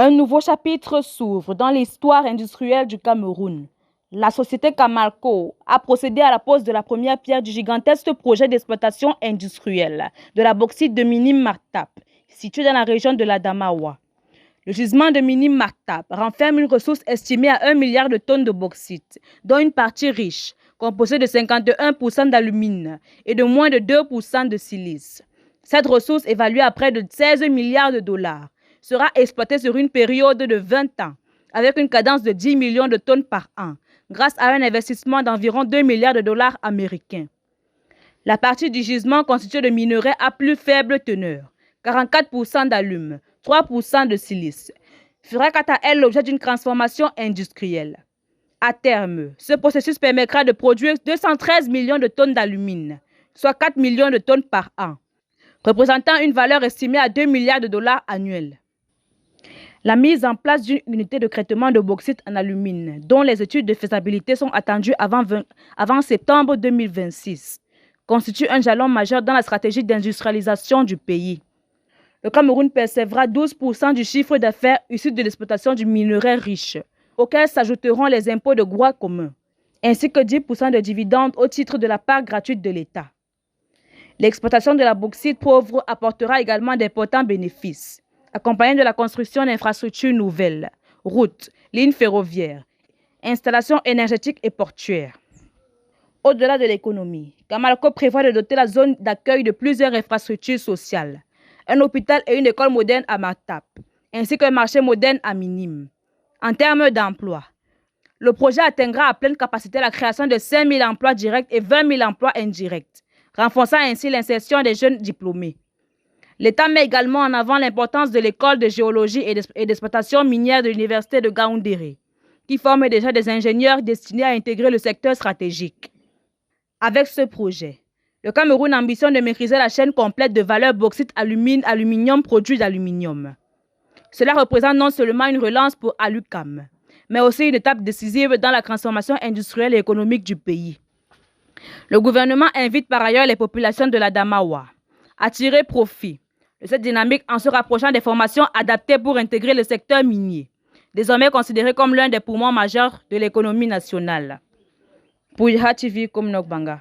Un nouveau chapitre s'ouvre dans l'histoire industrielle du Cameroun. La société Camalco a procédé à la pose de la première pierre du gigantesque projet d'exploitation industrielle de la bauxite de Minim Martap, situé dans la région de l'Adamawa. Le gisement de Minim Martap renferme une ressource estimée à 1 milliard de tonnes de bauxite, dont une partie riche, composée de 51% d'alumine et de moins de 2% de silice. Cette ressource, évaluée à près de 16 milliards de dollars, sera exploitée sur une période de 20 ans, avec une cadence de 10 millions de tonnes par an, grâce à un investissement d'environ 2 milliards de dollars américains. La partie du gisement constituée de minerais à plus faible teneur, 44% d'alumine, 3% de silice, fera quant à elle l'objet d'une transformation industrielle. À terme, ce processus permettra de produire 213 millions de tonnes d'alumine, soit 4 millions de tonnes par an, représentant une valeur estimée à 2 milliards de dollars annuels. La mise en place d'une unité de traitement de bauxite en alumine, dont les études de faisabilité sont attendues avant septembre 2026, constitue un jalon majeur dans la stratégie d'industrialisation du pays. Le Cameroun percevra 12% du chiffre d'affaires issu de l'exploitation du minerai riche, auxquels s'ajouteront les impôts de droit commun, ainsi que 10% de dividendes au titre de la part gratuite de l'État. L'exploitation de la bauxite pauvre apportera également d'importants bénéfices, accompagnés de la construction d'infrastructures nouvelles, routes, lignes ferroviaires, installations énergétiques et portuaires. Au-delà de l'économie, Camalco prévoit de doter la zone d'accueil de plusieurs infrastructures sociales, un hôpital et une école moderne à Martap, ainsi qu'un marché moderne à Minim. En termes d'emploi, le projet atteindra à pleine capacité la création de 5 000 emplois directs et 20 000 emplois indirects, renforçant ainsi l'insertion des jeunes diplômés. L'État met également en avant l'importance de l'école de géologie et d'exploitation minière de l'université de Gaoundéré, qui forme déjà des ingénieurs destinés à intégrer le secteur stratégique. Avec ce projet, le Cameroun ambitionne de maîtriser la chaîne complète de valeur bauxite, aluminium, produits d'aluminium. Cela représente non seulement une relance pour Alucam, mais aussi une étape décisive dans la transformation industrielle et économique du pays. Le gouvernement invite par ailleurs les populations de l'Adamawa à tirer profit de cette dynamique en se rapprochant des formations adaptées pour intégrer le secteur minier, désormais considéré comme l'un des poumons majeurs de l'économie nationale. Pour IHA TV, comme Nokbanga.